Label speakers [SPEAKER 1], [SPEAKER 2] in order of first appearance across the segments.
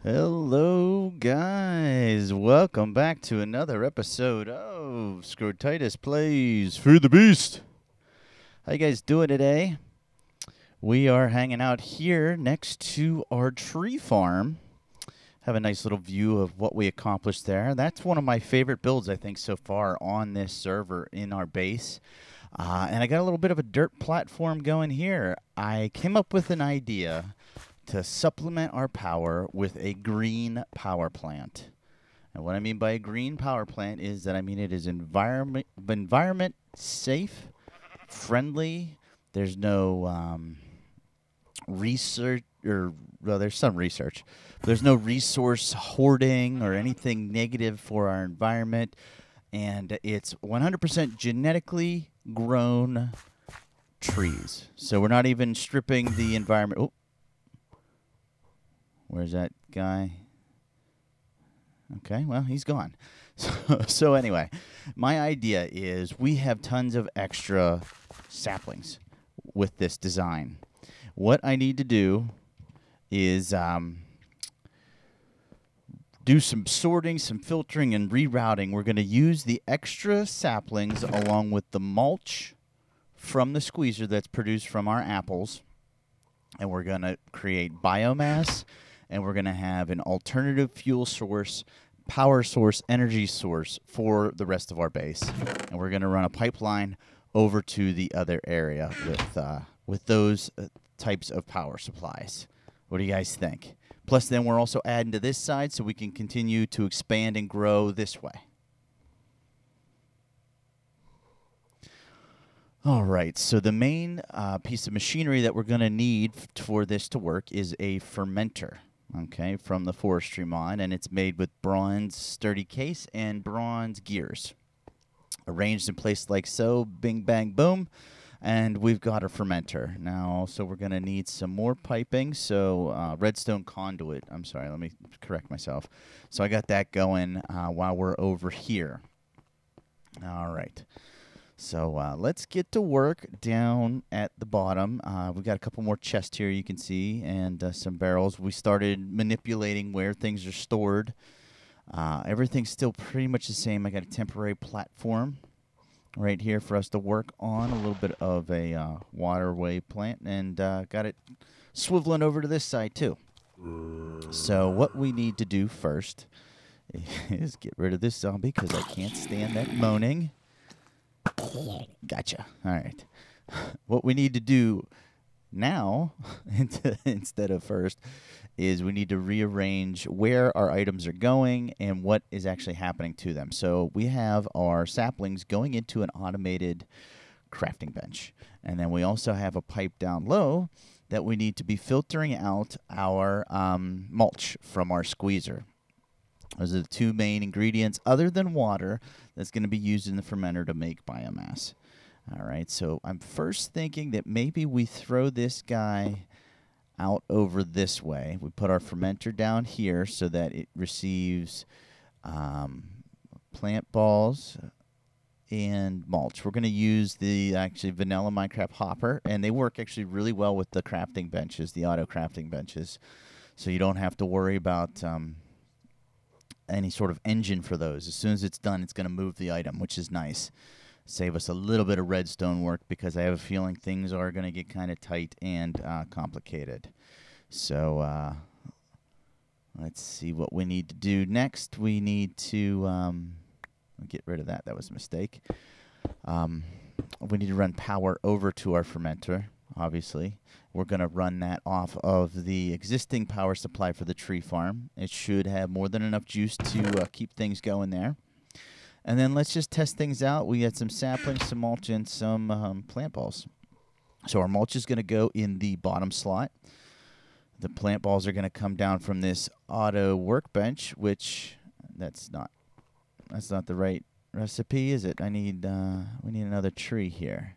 [SPEAKER 1] Hello, guys. Welcome back to another episode of Scrotitis Plays Fear the Beast. How you guys doing today? We are hanging out here next to our tree farm. Have a nice little view of what we accomplished there. That's one of my favorite builds, I think, so far on this server in our base. And I got a little bit of a dirt platform going here. I came up with an idea to supplement our power with a green power plant. And what I mean by a green power plant is that it is environment safe, friendly. There's no research, there's some research. But there's no resource hoarding or anything negative for our environment. And it's 100% genetically grown trees. So we're not even stripping the environment. Oh. Where's that guy? Okay, well, he's gone. So anyway, my idea is we have tons of extra saplings with this design. What I need to do is do some sorting, some filtering, and rerouting. We're going to use the extra saplings along with the mulch from the squeezer that's produced from our apples, and we're going to create biomass. And we're going to have an alternative fuel source, power source, energy source for the rest of our base. And we're going to run a pipeline over to the other area with those types of power supplies. What do you guys think? Plus, then we're also adding to this side so we can continue to expand and grow this way. All right, so the main piece of machinery that we're going to need for this to work is a fermenter. Okay, from the forestry mod, and it's made with bronze sturdy case and bronze gears. Arranged in place like so, bing, bang, boom, and we've got a fermenter. Now, also, we're going to need some more piping, so redstone conduit. I'm sorry, let me correct myself. So I got that going while we're over here. All right. So let's get to work down at the bottom. We've got a couple more chests here you can see and some barrels. We started manipulating where things are stored. Everything's still pretty much the same. I got a temporary platform right here for us to work on. A little bit of a waterway plant and got it swiveling over to this side too. So what we need to do first is get rid of this zombie because I can't stand that moaning. Gotcha. All right. What we need to do now, instead of first, is we need to rearrange where our items are going and what is actually happening to them. So we have our saplings going into an automated crafting bench. And then we also have a pipe down low that we need to be filtering out our mulch from our squeezer. Those are the two main ingredients, other than water, that's going to be used in the fermenter to make biomass. All right, so I'm first thinking that maybe we throw this guy out over this way. We put our fermenter down here so that it receives plant balls and mulch. We're going to use the actually vanilla Minecraft hopper, and they work actually really well with the crafting benches, the auto crafting benches, so you don't have to worry about any sort of engine for those. As soon as it's done, it's going to move the item, which is nice. Save us a little bit of redstone work because I have a feeling things are going to get kind of tight and complicated. So let's see what we need to do next. We need to get rid of that. That was a mistake. We need to run power over to our fermenter, obviously. We're going to run that off of the existing power supply for the tree farm. It should have more than enough juice to keep things going there. And then let's just test things out. We got some saplings, some mulch, and some plant balls. So our mulch is going to go in the bottom slot. The plant balls are going to come down from this auto workbench, which that's not the right recipe, is it? We need another tree here.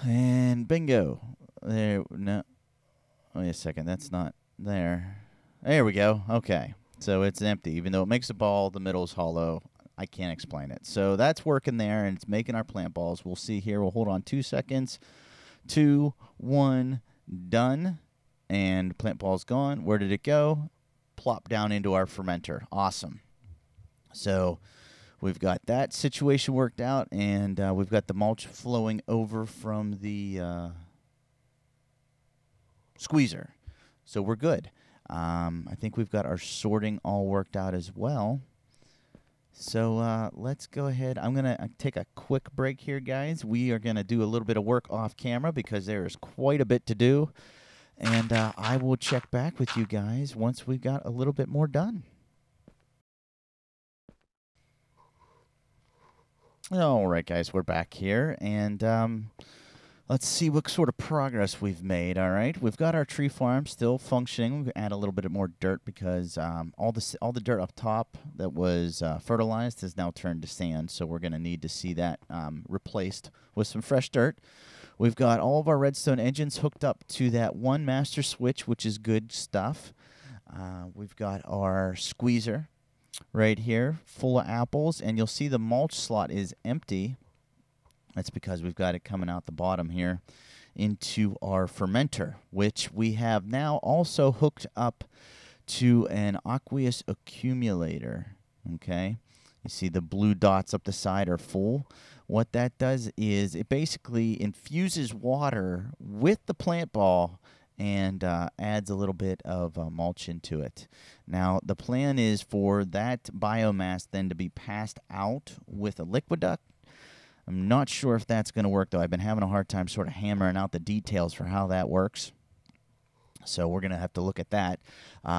[SPEAKER 1] And bingo. There, no. Wait a second, that's not there. There we go. Okay. So it's empty. Even though it makes a ball, the middle's hollow. I can't explain it. So that's working there, and it's making our plant balls. We'll see here. We'll hold on 2 seconds. 2, 1, done. and plant ball's gone. Where did it go? Plop down into our fermenter. Awesome. So we've got that situation worked out, and we've got the mulch flowing over from the squeezer. So we're good. I think we've got our sorting all worked out as well. So let's go ahead. I'm going to take a quick break here, guys. We are going to do a little bit of work off camera because there is quite a bit to do. And I will check back with you guys once we've got a little bit more done. All right, guys, we're back here. And let's see what sort of progress we've made, all right? We've got our tree farm still functioning. We've add a little bit more dirt because all the dirt up top that was fertilized has now turned to sand, so we're going to need to see that replaced with some fresh dirt. We've got all of our redstone engines hooked up to that one master switch, which is good stuff. We've got our squeezer right here full of apples, and you'll see the mulch slot is empty. That's because we've got it coming out the bottom here into our fermenter, which we have now also hooked up to an aqueous accumulator, okay? You see the blue dots up the side are full. What that does is it basically infuses water with the plant ball and adds a little bit of mulch into it. Now, the plan is for that biomass then to be passed out with a liquid duct. I'm not sure if that's going to work, though. I've been having a hard time sort of hammering out the details for how that works. So we're going to have to look at that.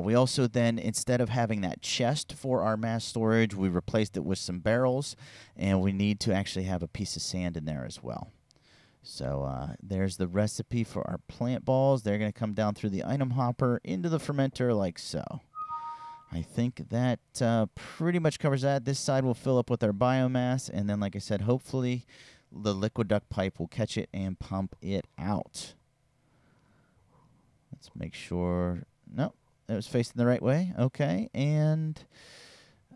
[SPEAKER 1] We also then, instead of having that chest for our mass storage, we replaced it with some barrels, and we need to actually have a piece of sand in there as well. So there's the recipe for our plant balls. They're going to come down through the item hopper into the fermenter like so. I think that pretty much covers that. This side will fill up with our biomass, and then, like I said, hopefully the liquid duct pipe will catch it and pump it out. Let's make sure. No, it was facing the right way. Okay, and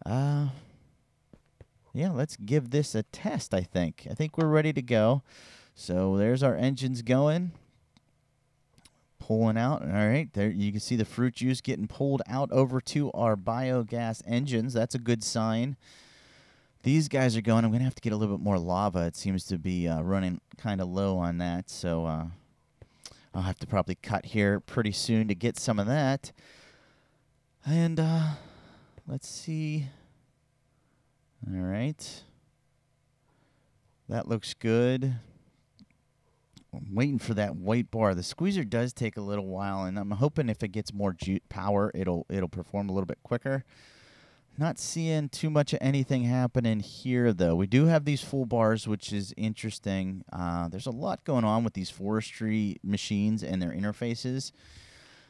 [SPEAKER 1] yeah, let's give this a test, I think. I think we're ready to go. So there's our engines going. Pulling out. All right, there you can see the fruit juice getting pulled out over to our biogas engines. That's a good sign. These guys are going. I'm going to have to get a little bit more lava. It seems to be running kind of low on that, so I'll have to probably cut here pretty soon to get some of that. And let's see. All right. That looks good. I'm waiting for that white bar. The squeezer does take a little while, and I'm hoping if it gets more power, it'll perform a little bit quicker. Not seeing too much of anything happening here, though. We do have these full bars, which is interesting. There's a lot going on with these forestry machines and their interfaces.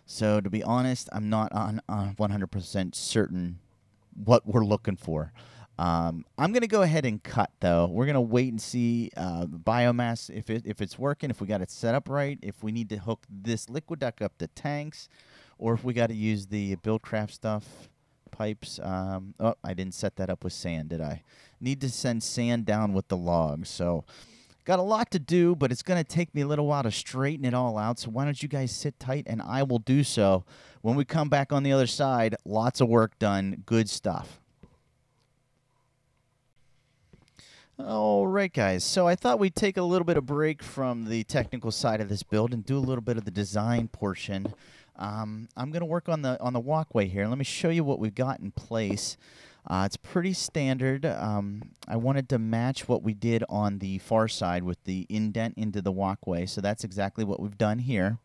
[SPEAKER 1] So, to be honest, I'm not on 100% certain what we're looking for. I'm going to go ahead and cut, though. We're going to wait and see biomass, if it's working, if we got it set up right, if we need to hook this liquid duct up to tanks, or if we got to use the Buildcraft stuff pipes. Oh, I didn't set that up with sand, did I? Need to send sand down with the logs. So got a lot to do, but it's going to take me a little while to straighten it all out. So why don't you guys sit tight, and I will do so. When we come back on the other side, lots of work done. Good stuff. All right, guys. So I thought we'd take a little bit of break from the technical side of this build and do a little bit of the design portion. I'm going to work on the walkway here. Let me show you what we've got in place. It's pretty standard. I wanted to match what we did on the far side with the indent into the walkway, so that's exactly what we've done here.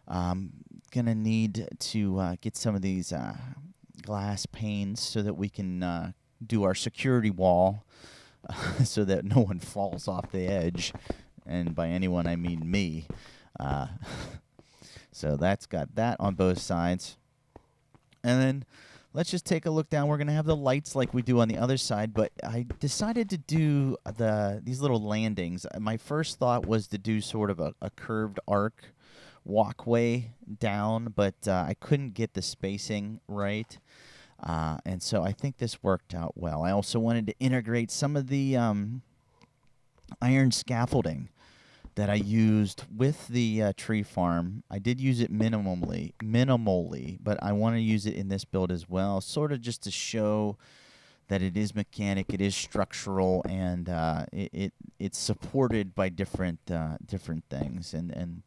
[SPEAKER 1] Going to need to get some of these glass panes so that we can do our security wall. So that no one falls off the edge, and by anyone I mean me. So that's got that on both sides. And then let's just take a look down. We're going to have the lights like we do on the other side, but I decided to do these little landings. My first thought was to do sort of a curved arc walkway down, but I couldn't get the spacing right. And so I think this worked out well. I also wanted to integrate some of the iron scaffolding that I used with the tree farm. I did use it minimally, but I want to use it in this build as well, sort of just to show that it is mechanic, it is structural, and it's supported by different things, and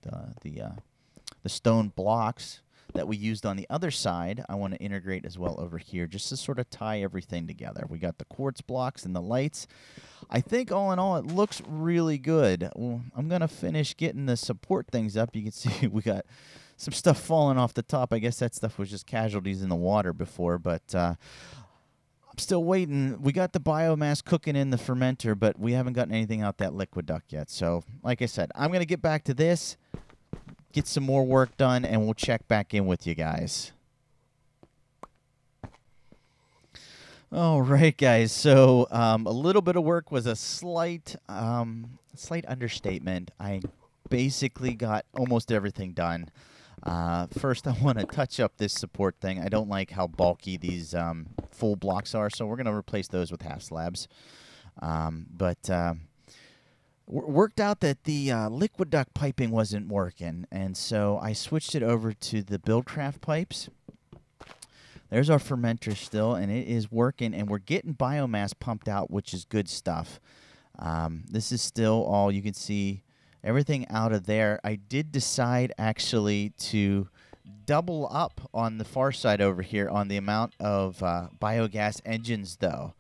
[SPEAKER 1] the stone blocks that we used on the other side, I want to integrate as well over here, just to sort of tie everything together. We got the quartz blocks and the lights. I think all in all, it looks really good. Well, I'm going to finish getting the support things up. You can see we got some stuff falling off the top. I guess that stuff was just casualties in the water before, but I'm still waiting. We got the biomass cooking in the fermenter, but we haven't gotten anything out that liquid duct yet. So, like I said, I'm going to get back to this, get some more work done, and we'll check back in with you guys. All right, guys. So a little bit of work was a slight understatement. I basically got almost everything done. First, I want to touch up this support thing. I don't like how bulky these full blocks are, so we're going to replace those with half slabs. Worked out that the liquid duct piping wasn't working, and so I switched it over to the Buildcraft pipes. There's our fermenter still, and it is working, and we're getting biomass pumped out, which is good stuff. This is still all, you can see everything out of there. I did decide actually to double up on the far side over here on the amount of BioGas Engines, though.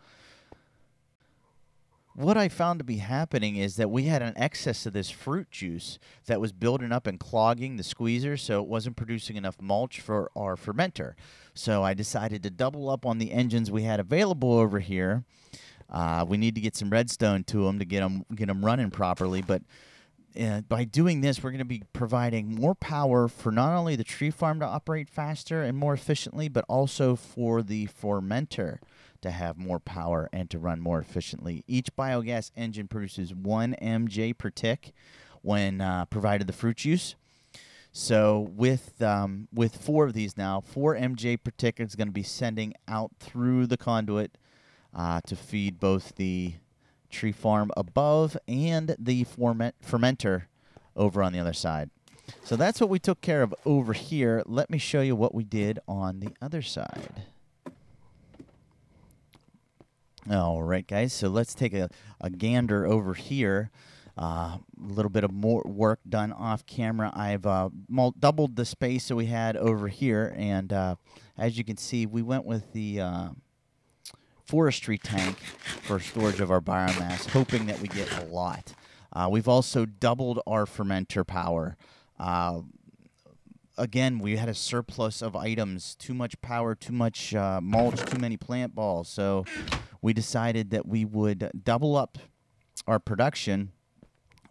[SPEAKER 1] What I found to be happening is that we had an excess of this fruit juice that was building up and clogging the squeezer, so it wasn't producing enough mulch for our fermenter. So I decided to double up on the engines we had available over here. We need to get some redstone to them to get them running properly, but by doing this, we're going to be providing more power for not only the tree farm to operate faster and more efficiently, but also for the fermenter to have more power and to run more efficiently. Each biogas engine produces 1 MJ per tick when provided the fruit juice. So with 4 of these now, 4 MJ per tick is going to be sending out through the conduit to feed both the tree farm above and the fermenter over on the other side. So that's what we took care of over here. Let me show you what we did on the other side. All right, guys, so let's take a gander over here. A little bit of more work done off camera. I've doubled the space that we had over here, and as you can see, we went with the forestry tank for storage of our biomass, hoping that we get a lot. We've also doubled our fermenter power. Again, we had a surplus of items, too much power, too much mulch, too many plant balls, so we decided that we would double up our production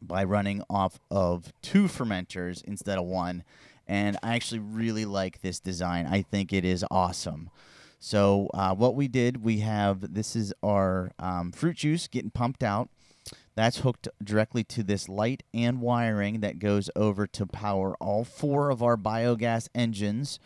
[SPEAKER 1] by running off of 2 fermenters instead of 1, and I actually really like this design. I think it is awesome. So what we did, this is our fruit juice getting pumped out. That's hooked directly to this light and wiring that goes over to power all 4 of our biogas engines.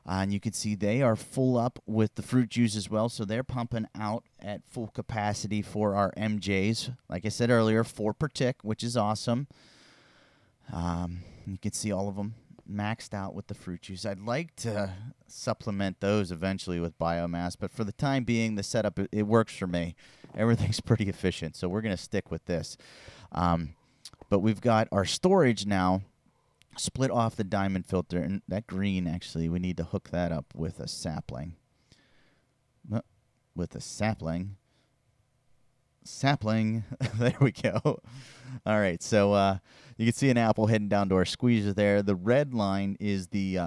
[SPEAKER 1] And you can see they are full up with the fruit juice as well, so they're pumping out at full capacity for our MJs. Like I said earlier, 4 per tick, which is awesome. You can see all of them maxed out with the fruit juice. I'd like to supplement those eventually with biomass, but for the time being, the setup, it works for me. Everything's pretty efficient, so we're going to stick with this. But we've got our storage now split off the diamond filter, and that green, actually, we need to hook that up with a sapling. With a sapling. There we go. All right, so you can see an apple heading down to our squeezer there. The red line is the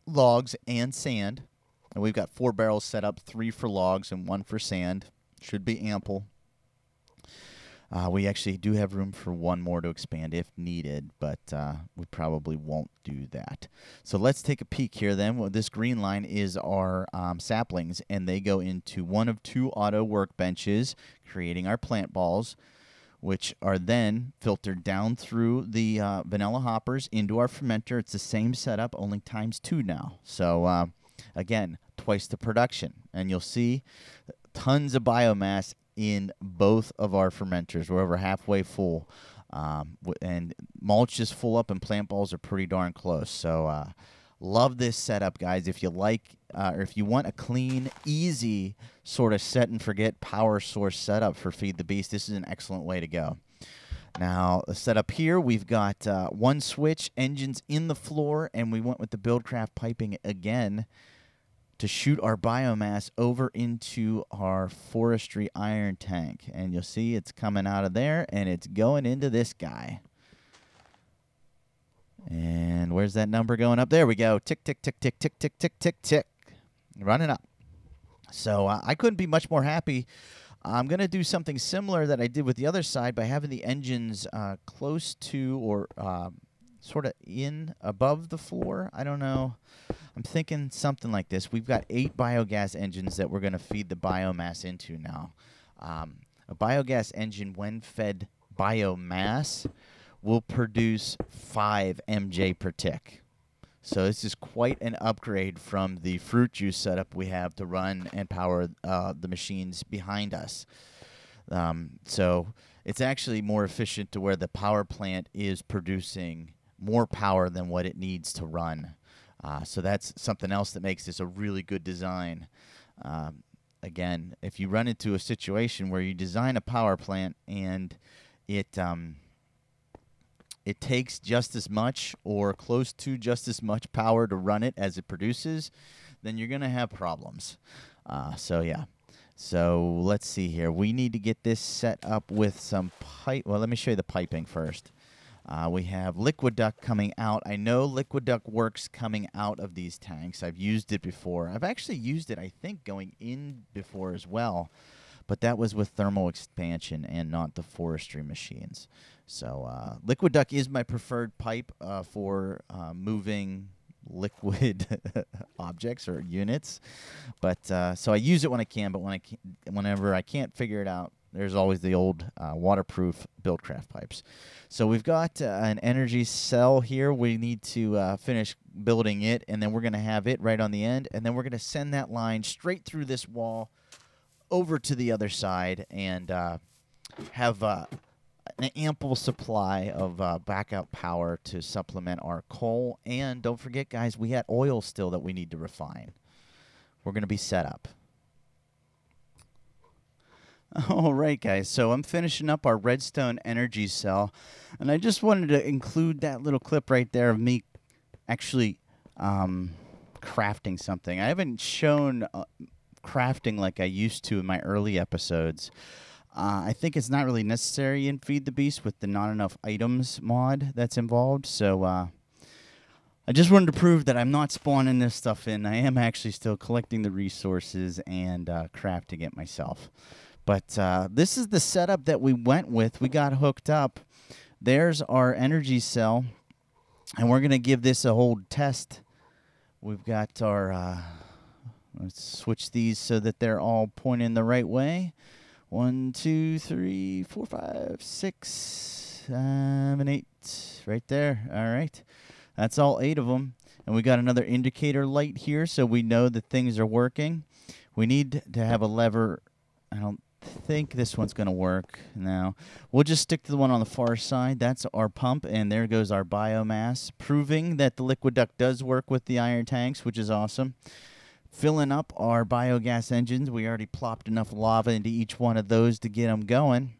[SPEAKER 1] logs and sand, and we've got 4 barrels set up, 3 for logs and 1 for sand. Should be ample. We actually do have room for 1 more to expand if needed, but we probably won't do that. So let's take a peek here then. Well, this green line is our saplings, and they go into 1 of 2 auto workbenches, creating our plant balls, which are then filtered down through the vanilla hoppers into our fermenter. It's the same setup, only ×2 now. So again, twice the production, and you'll see tons of biomass in both of our fermenters. We're over halfway full. And mulch is full up and plant balls are pretty darn close. So love this setup, guys. If you like, or if you want a clean, easy sort of set and forget power source setup for Feed the Beast, this is an excellent way to go. Now, the setup here, we've got one switch, engines in the floor, and we went with the Buildcraft piping again to shoot our biomass over into our forestry iron tank. And you'll see it's coming out of there, and it's going into this guy. And where's that number going up? There we go. Tick, tick, tick, tick, tick, tick, tick, tick, tick. Running up. So I couldn't be much more happy. I'm going to do something similar that I did with the other side by having the engines close to or sort of in above the floor. I don't know. I'm thinking something like this. We've got 8 biogas engines that we're going to feed the biomass into now. A biogas engine, when fed biomass, will produce 5 MJ per tick. So this is quite an upgrade from the fruit juice setup we have to run and power the machines behind us. So it's actually more efficient to where the power plant is producing more power than what it needs to run. So that's something else that makes this a really good design. Again, if you run into a situation where you design a power plant and it takes just as much or close to just as much power to run it as it produces, then you're going to have problems. So, yeah. So, let's see here. We need to get this set up with some pipe. Well, let me show you the piping first. We have liquid duct coming out. I know liquid duct works coming out of these tanks. I've used it before. I've actually used it, I think, going in before as well. But that was with thermal expansion and not the forestry machines. So liquid duct is my preferred pipe for moving liquid objects or units. But so I use it when I can, but whenever I can't figure it out, there's always the old waterproof Buildcraft pipes. So we've got an energy cell here. We need to finish building it, and then we're going to have it right on the end, and then we're going to send that line straight through this wall over to the other side and have an ample supply of backup power to supplement our coal. And don't forget, guys, we had oil still that we need to refine. We're going to be set up. All right, guys, so I'm finishing up our redstone energy cell, and I just wanted to include that little clip right there of me actually crafting something. I haven't shown crafting like I used to in my early episodes. I think it's not really necessary in Feed the Beast with the not enough items mod that's involved, so I just wanted to prove that I'm not spawning this stuff in. I am actually still collecting the resources and crafting it myself. But this is the setup that we went with. We got hooked up. There's our energy cell, and we're going to give this a whole test. We've got our, let's switch these so that they're all pointing the right way. 1, 2, 3, 4, 5, 6, 7, 8. Right there. All right. That's all 8 of them. And we got another indicator light here so we know that things are working. We need to have a lever. I don't think this one's going to work now. We'll just stick to the one on the far side. That's our pump, and there goes our biomass, proving that the liquid duct does work with the iron tanks, which is awesome. Filling up our biogas engines. We already plopped enough lava into each one of those to get them going,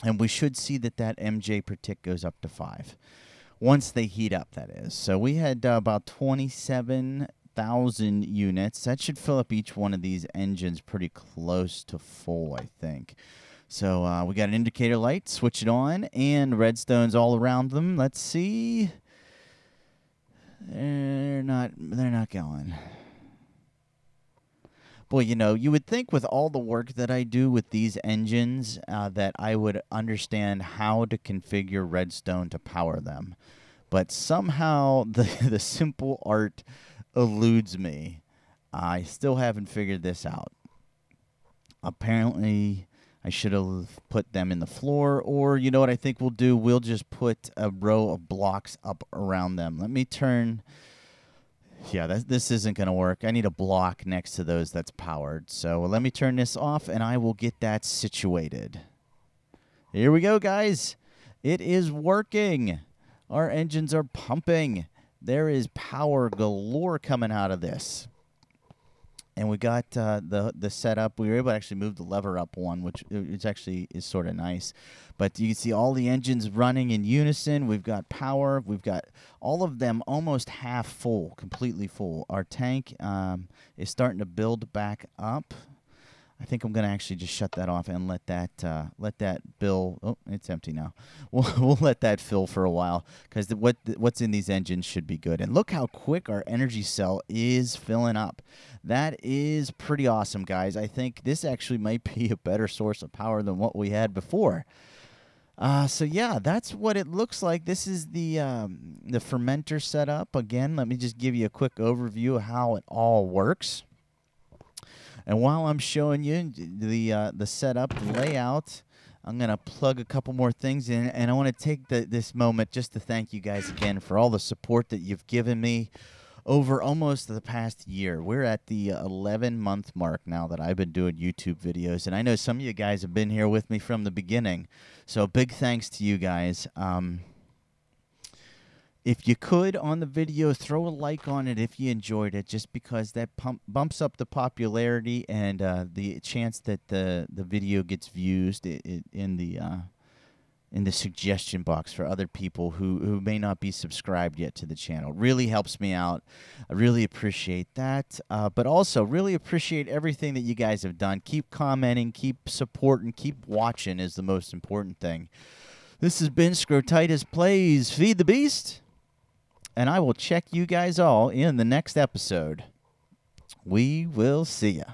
[SPEAKER 1] and we should see that that MJ per tick goes up to 5 once they heat up, that is. So we had about 27,000 units. That should fill up each one of these engines pretty close to full, I think. So we got an indicator light, switch it on, and redstones all around them. Let's see. They're not going. Boy, you know, you would think with all the work that I do with these engines that I would understand how to configure redstone to power them. But somehow the simple art eludes me. I still haven't figured this out. Apparently, I should have put them in the floor, or you know what I think we'll do? We'll just put a row of blocks up around them. Let me turn. Yeah, this isn't going to work. I need a block next to those that's powered. So let me turn this off, and I will get that situated. Here we go, guys. It is working. Our engines are pumping. There is power galore coming out of this. And we got the setup. We were able to actually move the lever up one, which actually is sort of nice. But you can see all the engines running in unison. We've got power. We've got all of them almost half full, completely full. Our tank is starting to build back up. I think I'm going to actually just shut that off and let that fill. Oh, it's empty now. We'll let that fill for a while because what's in these engines should be good. And look how quick our energy cell is filling up. That is pretty awesome, guys. I think this actually might be a better source of power than what we had before. So yeah, that's what it looks like. This is the fermenter setup. Again, let me just give you a quick overview of how it all works. And while I'm showing you the setup, the layout, I'm going to plug a couple more things in. And I want to take this moment just to thank you guys again for all the support that you've given me over almost the past year. We're at the 11-month mark now that I've been doing YouTube videos. And I know some of you guys have been here with me from the beginning. So big thanks to you guys. If you could, on the video, throw a like on it if you enjoyed it, just because that bumps up the popularity and the chance that the video gets views in the suggestion box for other people who may not be subscribed yet to the channel. Really helps me out. I really appreciate that. But also really appreciate everything that you guys have done. Keep commenting, keep supporting, keep watching is the most important thing. This has been Scrotitis Plays Feed the Beast. And I will check you guys all in the next episode. We will see ya.